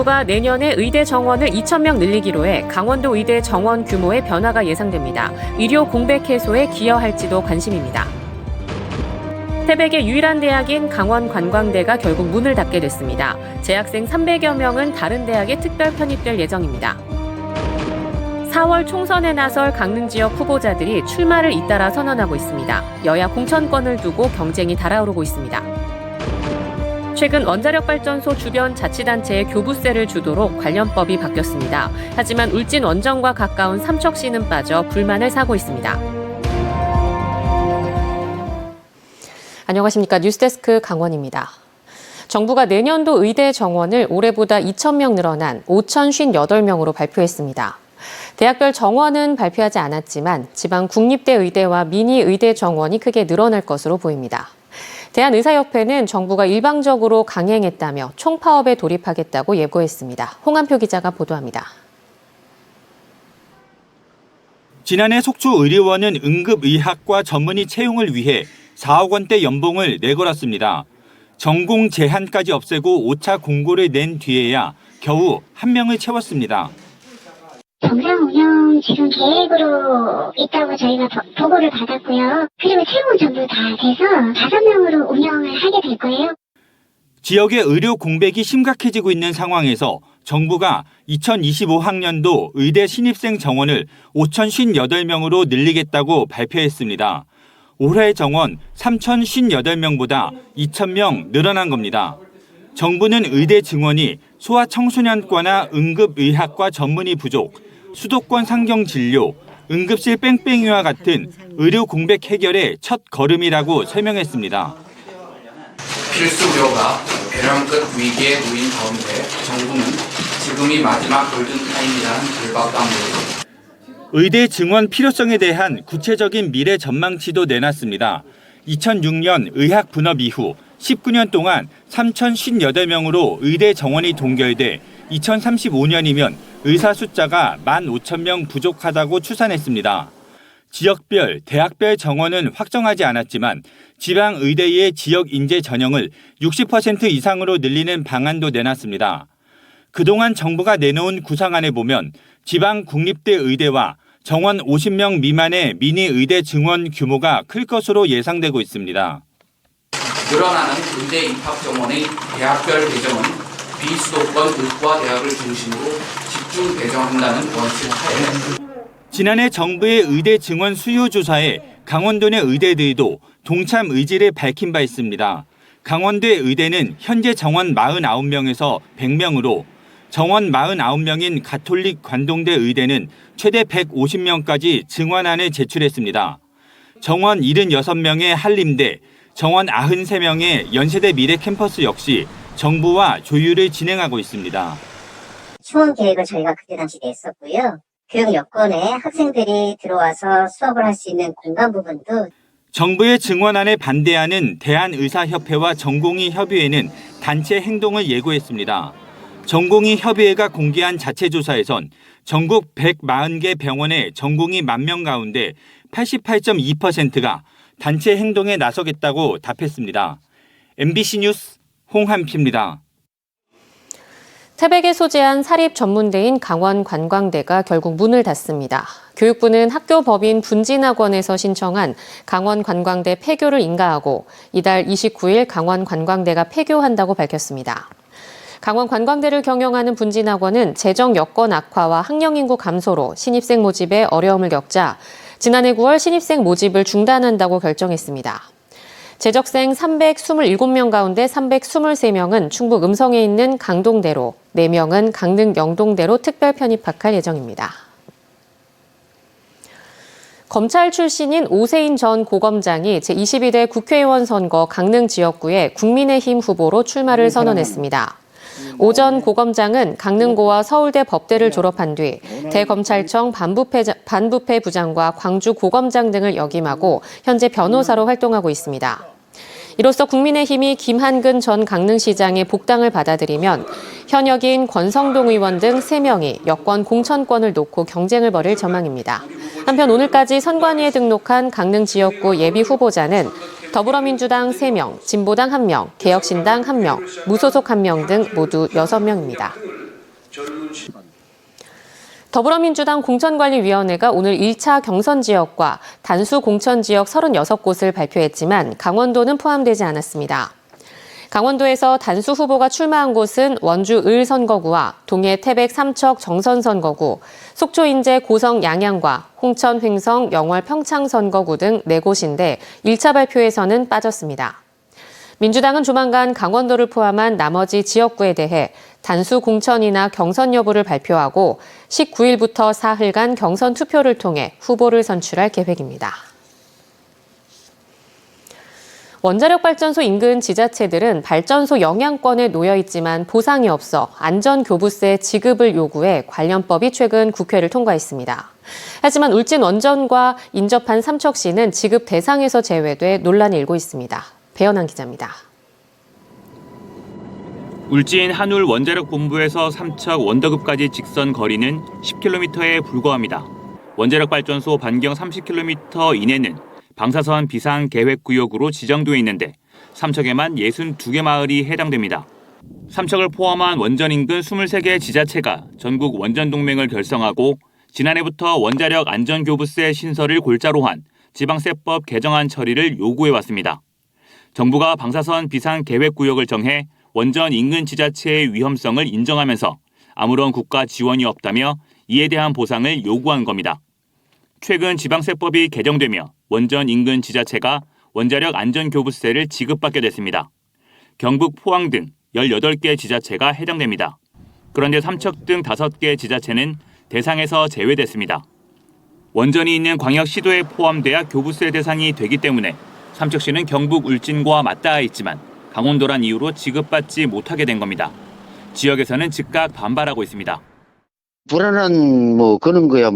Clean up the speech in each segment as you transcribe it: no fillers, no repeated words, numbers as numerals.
정부가 내년에 의대 정원을 2,000명 늘리기로 해 강원도 의대 정원 규모의 변화가 예상됩니다. 의료 공백 해소에 기여할지도 관심입니다. 태백의 유일한 대학인 강원관광대가 결국 문을 닫게 됐습니다. 재학생 300여 명은 다른 대학에 특별 편입될 예정입니다. 4월 총선에 나설 강릉 지역 후보자들이 출마를 잇따라 선언하고 있습니다. 여야 공천권을 두고 경쟁이 달아오르고 있습니다. 최근 원자력발전소 주변 자치단체의 교부세를 주도록 관련법이 바뀌었습니다. 하지만 울진 원정과 가까운 삼척시는 빠져 불만을 사고 있습니다. 안녕하십니까. 뉴스데스크 강원입니다. 정부가 내년도 의대 정원을 올해보다 2,000명 늘어난 5,058명으로 발표했습니다. 대학별 정원은 발표하지 않았지만 지방 국립대 의대와 미니 의대 정원이 크게 늘어날 것으로 보입니다. 대한의사협회는 정부가 일방적으로 강행했다며 총파업에 돌입하겠다고 예고했습니다. 홍한표 기자가 보도합니다. 지난해 속초의료원은 응급의학과 전문의 채용을 위해 4억 원대 연봉을 내걸었습니다. 전공 제한까지 없애고 5차 공고를 낸 뒤에야 겨우 1명을 채웠습니다. 정상 운영 지금 계획으로 있다고 저희가 보고를 받았고요. 그리고 채용은 전부 다 돼서 5명으로 운영을 하게 될 거예요. 지역의 의료 공백이 심각해지고 있는 상황에서 정부가 2025학년도 의대 신입생 정원을 5,058명으로 늘리겠다고 발표했습니다. 올해 정원 3,058명보다 2,000명 늘어난 겁니다. 정부는 의대 증원이 소아청소년과나 응급의학과 전문의 부족, 수도권 상경 진료, 응급실 뺑뺑이와 같은 의료 공백 해결의 첫 걸음이라고 설명했습니다. 필수 의료가 벼랑끝 위기에 놓인 가운데 정부는 지금이 마지막 골든타임이라는 불박감으로 의대 증원 필요성에 대한 구체적인 미래 전망치도 내놨습니다. 2006년 의학 분업 이후 19년 동안 3,058명으로 의대 정원이 동결돼 2035년이면 의사 숫자가 15,000명 부족하다고 추산했습니다. 지역별, 대학별 정원은 확정하지 않았지만 지방의대의 지역 인재 전형을 60% 이상으로 늘리는 방안도 내놨습니다. 그동안 정부가 내놓은 구상안에 보면 지방 국립대 의대와 정원 50명 미만의 미니 의대 증원 규모가 클 것으로 예상되고 있습니다. 늘어나는 의대 입학 정원의 대학별 배정은 비수도권 의과대학을 중심으로 집중 배정한다는 원칙 하에 지난해 정부의 의대 증원 수요 조사에 강원도 내 의대들도 동참 의지를 밝힌 바 있습니다. 강원도 의대는 현재 정원 49명에서 100명으로 정원 49명인 가톨릭 관동대 의대는 최대 150명까지 증원안을 제출했습니다. 정원 76명의 한림대, 정원 93명의 연세대 미래 캠퍼스 역시 정부와 조율을 진행하고 있습니다. 추원 계획을 저희가 그때 당시 냈었고요. 교육 여건에 학생들이 들어와서 수업을 할 수 있는 공간 부분도 정부의 증원안에 반대하는 대한의사협회와 전공의협의회는 단체 행동을 예고했습니다. 전공의협의회가 공개한 자체 조사에선 전국 140개 병원의 전공의 10,000명 가운데 88.2%가 단체 행동에 나서겠다고 답했습니다. MBC 뉴스 홍한표입니다. 태백에 소재한 사립 전문대인 강원관광대가 결국 문을 닫습니다. 교육부는 학교 법인 분진학원에서 신청한 강원관광대 폐교를 인가하고 이달 29일 강원관광대가 폐교한다고 밝혔습니다. 강원관광대를 경영하는 분진학원은 재정 여건 악화와 학령 인구 감소로 신입생 모집에 어려움을 겪자 지난해 9월 신입생 모집을 중단한다고 결정했습니다. 재적생 327명 가운데 323명은 충북 음성에 있는 강동대로, 4명은 강릉 영동대로 특별 편입학할 예정입니다. 검찰 출신인 오세인 전 고검장이 제22대 국회의원 선거 강릉 지역구에 국민의힘 후보로 출마를 선언했습니다. 오 전 고검장은 강릉고와 서울대 법대를 졸업한 뒤 대검찰청 반부패 부장과 광주 고검장 등을 역임하고 현재 변호사로 활동하고 있습니다. 이로써 국민의힘이 김한근 전 강릉시장의 복당을 받아들이면 현역인 권성동 의원 등 3명이 여권 공천권을 놓고 경쟁을 벌일 전망입니다. 한편 오늘까지 선관위에 등록한 강릉 지역구 예비 후보자는 더불어민주당 3명, 진보당 1명, 개혁신당 1명, 무소속 1명 등 모두 6명입니다. 더불어민주당 공천관리위원회가 오늘 1차 경선 지역과 단수 공천 지역 36곳을 발표했지만 강원도는 포함되지 않았습니다. 강원도에서 단수 후보가 출마한 곳은 원주 을 선거구와 동해 태백 삼척 정선 선거구, 속초 인제 고성 양양과 홍천 횡성 영월 평창 선거구 등 4곳인데 1차 발표에서는 빠졌습니다. 민주당은 조만간 강원도를 포함한 나머지 지역구에 대해 단수 공천이나 경선 여부를 발표하고 19일부터 사흘간 경선 투표를 통해 후보를 선출할 계획입니다. 원자력 발전소 인근 지자체들은 발전소 영향권에 놓여 있지만 보상이 없어 안전교부세 지급을 요구해 관련법이 최근 국회를 통과했습니다. 하지만 울진 원전과 인접한 삼척시는 지급 대상에서 제외돼 논란이 일고 있습니다. 배현환 기자입니다. 울진 한울 원자력 본부에서 삼척 원더급까지 직선 거리는 10km에 불과합니다. 원자력 발전소 반경 30km 이내는 방사선 비상계획구역으로 지정돼 있는데 삼척에만 62개 마을이 해당됩니다. 삼척을 포함한 원전 인근 23개 지자체가 전국 원전동맹을 결성하고 지난해부터 원자력 안전교부세 신설을 골자로 한 지방세법 개정안 처리를 요구해왔습니다. 정부가 방사선 비상계획구역을 정해 원전 인근 지자체의 위험성을 인정하면서 아무런 국가 지원이 없다며 이에 대한 보상을 요구한 겁니다. 최근 지방세법이 개정되며 원전 인근 지자체가 원자력 안전교부세를 지급받게 됐습니다. 경북, 포항 등 18개 지자체가 해당됩니다. 그런데 삼척 등 5개 지자체는 대상에서 제외됐습니다. 원전이 있는 광역시도에 포함돼야 교부세 대상이 되기 때문에 삼척시는 경북 울진과 맞닿아 있지만 강원도란 이유로 지급받지 못하게 된 겁니다. 지역에서는 즉각 반발하고 있습니다. 불안한 그런 거야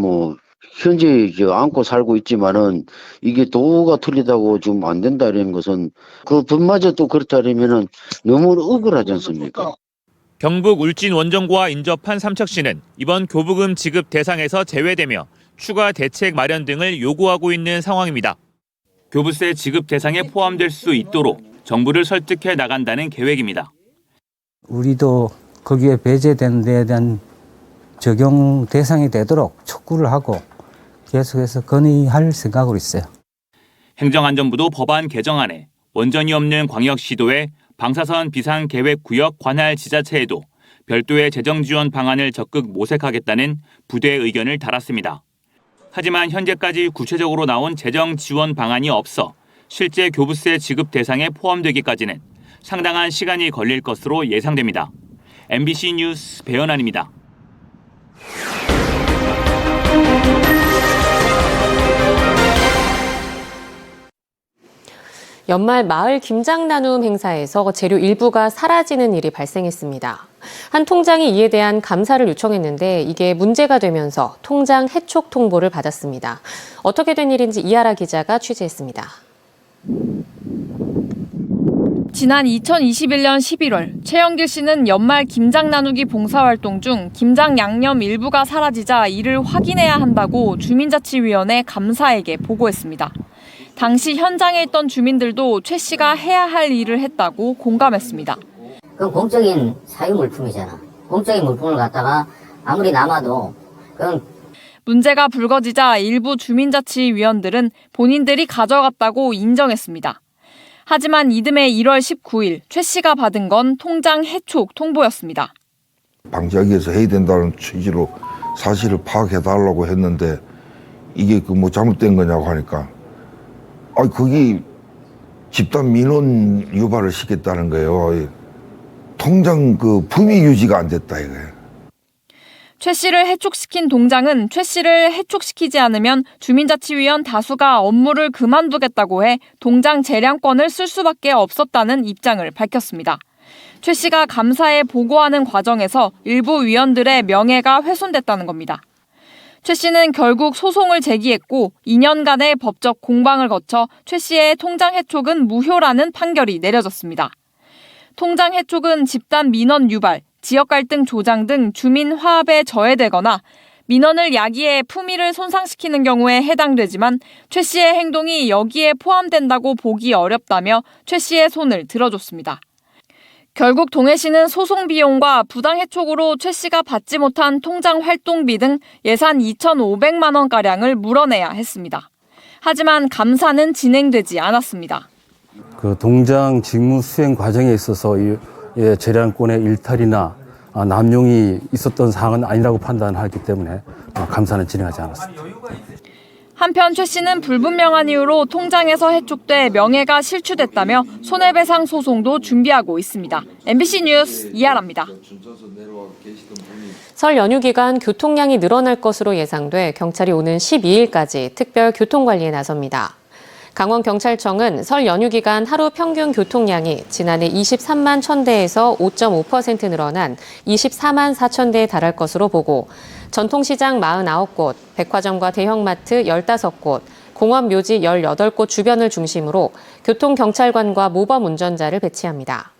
현재 안고 살고 있지만은 이게 도가 틀리다고 좀 안 된다 이런 것은 그 법마저 또 그렇다면은 너무 억울하지 않습니까? 경북 울진 원전과 인접한 삼척시는 이번 교부금 지급 대상에서 제외되며 추가 대책 마련 등을 요구하고 있는 상황입니다. 교부세 지급 대상에 포함될 수 있도록 정부를 설득해 나간다는 계획입니다. 우리도 거기에 배제된 데에 대한 적용 대상이 되도록 촉구를 하고 계속해서 건의할 생각으로 있어요. 행정안전부도 법안 개정안에 원전이 없는 광역시도에 방사선 비상계획구역 관할 지자체에도 별도의 재정지원 방안을 적극 모색하겠다는 부대의 의견을 달았습니다. 하지만 현재까지 구체적으로 나온 재정지원 방안이 없어 실제 교부세 지급 대상에 포함되기까지는 상당한 시간이 걸릴 것으로 예상됩니다. MBC 뉴스 배현환입니다. 연말 마을 김장 나눔 행사에서 재료 일부가 사라지는 일이 발생했습니다. 한 통장이 이에 대한 감사를 요청했는데 이게 문제가 되면서 통장 해촉 통보를 받았습니다. 어떻게 된 일인지 이하라 기자가 취재했습니다. 지난 2021년 11월 최영길 씨는 연말 김장 나누기 봉사활동 중 김장 양념 일부가 사라지자 이를 확인해야 한다고 주민자치위원회 감사에게 보고했습니다. 당시 현장에 있던 주민들도 최 씨가 해야 할 일을 했다고 공감했습니다. 그건 공적인 사유물품이잖아. 공적인 물품을 갖다가 아무리 남아도 그건 문제가 불거지자 일부 주민자치위원들은 본인들이 가져갔다고 인정했습니다. 하지만 이듬해 1월 19일 최 씨가 받은 건 통장 해촉 통보였습니다. 방지하기 위해서 해야 된다는 취지로 사실을 파악해달라고 했는데 이게 잘못된 거냐고 하니까 거기 집단 민원 유발을 시켰다는 거예요. 통장 품위 유지가 안 됐다 이거예요. 최 씨를 해촉시킨 동장은 최 씨를 해촉시키지 않으면 주민자치위원 다수가 업무를 그만두겠다고 해 동장 재량권을 쓸 수밖에 없었다는 입장을 밝혔습니다. 최 씨가 감사에 보고하는 과정에서 일부 위원들의 명예가 훼손됐다는 겁니다. 최 씨는 결국 소송을 제기했고 2년간의 법적 공방을 거쳐 최 씨의 통장 해촉은 무효라는 판결이 내려졌습니다. 통장 해촉은 집단 민원 유발, 지역 갈등 조장 등 주민 화합에 저해되거나 민원을 야기해 품위를 손상시키는 경우에 해당되지만 최 씨의 행동이 여기에 포함된다고 보기 어렵다며 최 씨의 손을 들어줬습니다. 결국 동해시는 소송 비용과 부당 해촉으로 최 씨가 받지 못한 통장 활동비 등 예산 2,500만 원가량을 물어내야 했습니다. 하지만 감사는 진행되지 않았습니다. 그 동장 직무 수행 과정에 있어서 재량권의 일탈이나 남용이 있었던 사항은 아니라고 판단하기 때문에 감사는 진행하지 않았습니다. 한편 최 씨는 불분명한 이유로 통장에서 해촉돼 명예가 실추됐다며 손해배상 소송도 준비하고 있습니다. MBC 뉴스 이하라입니다. 설 연휴 기간 교통량이 늘어날 것으로 예상돼 경찰이 오는 12일까지 특별 교통관리에 나섭니다. 강원경찰청은 설 연휴 기간 하루 평균 교통량이 지난해 23만 1,000대에서 5.5% 늘어난 24만 4,000대에 달할 것으로 보고 전통시장 49곳, 백화점과 대형마트 15곳, 공원 묘지 18곳 주변을 중심으로 교통경찰관과 모범 운전자를 배치합니다.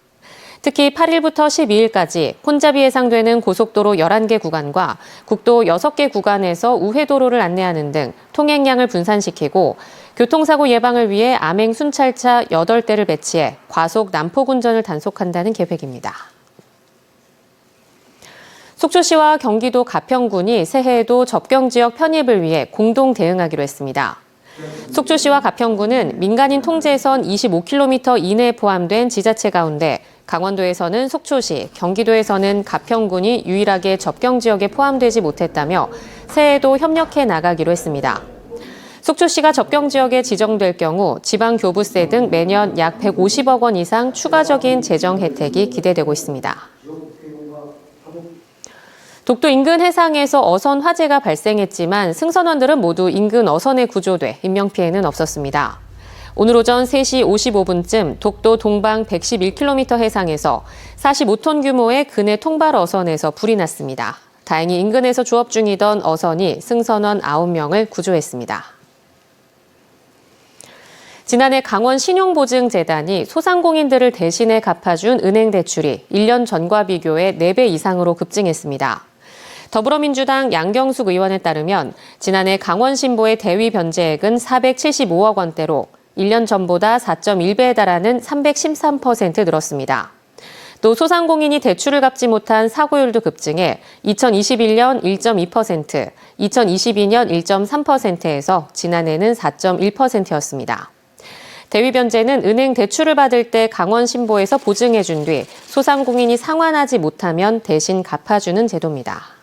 특히 8일부터 12일까지 혼잡이 예상되는 고속도로 11개 구간과 국도 6개 구간에서 우회도로를 안내하는 등 통행량을 분산시키고 교통사고 예방을 위해 암행 순찰차 8대를 배치해 과속 난폭 운전을 단속한다는 계획입니다. 속초시와 경기도 가평군이 새해에도 접경지역 편입을 위해 공동 대응하기로 했습니다. 속초시와 가평군은 민간인 통제선 25km 이내에 포함된 지자체 가운데 강원도에서는 속초시, 경기도에서는 가평군이 유일하게 접경지역에 포함되지 못했다며 새해에도 협력해 나가기로 했습니다. 속초시가 접경지역에 지정될 경우 지방교부세 등 매년 약 150억 원 이상 추가적인 재정 혜택이 기대되고 있습니다. 독도 인근 해상에서 어선 화재가 발생했지만 승선원들은 모두 인근 어선에 구조돼 인명피해는 없었습니다. 오늘 오전 3시 55분쯤 독도 동방 111km 해상에서 45톤 규모의 근해 통발 어선에서 불이 났습니다. 다행히 인근에서 조업 중이던 어선이 승선원 9명을 구조했습니다. 지난해 강원 신용보증재단이 소상공인들을 대신해 갚아준 은행 대출이 1년 전과 비교해 4배 이상으로 급증했습니다. 더불어민주당 양경숙 의원에 따르면 지난해 강원 신보의 대위 변제액은 475억 원대로 1년 전보다 4.1배에 달하는 313% 늘었습니다. 또 소상공인이 대출을 갚지 못한 사고율도 급증해 2021년 1.2%, 2022년 1.3%에서 지난해는 4.1%였습니다. 대위변제는 은행 대출을 받을 때 강원 신보에서 보증해준 뒤 소상공인이 상환하지 못하면 대신 갚아주는 제도입니다.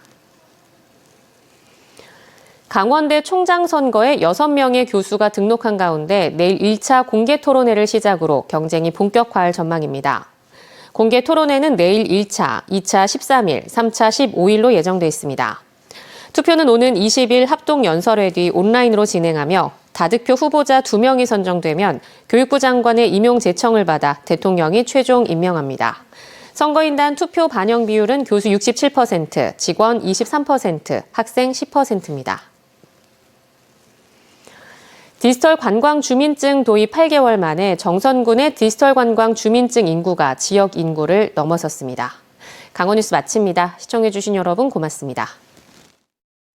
강원대 총장 선거에 6명의 교수가 등록한 가운데 내일 1차 공개 토론회를 시작으로 경쟁이 본격화할 전망입니다. 공개 토론회는 내일 1차, 2차 13일, 3차 15일로 예정돼 있습니다. 투표는 오는 20일 합동 연설회 뒤 온라인으로 진행하며 다득표 후보자 2명이 선정되면 교육부 장관의 임용 제청을 받아 대통령이 최종 임명합니다. 선거인단 투표 반영 비율은 교수 67%, 직원 23%, 학생 10%입니다. 디지털 관광 주민증 도입 8개월 만에 정선군의 디지털 관광 주민증 인구가 지역 인구를 넘어섰습니다. 강원뉴스 마칩니다. 시청해주신 여러분 고맙습니다.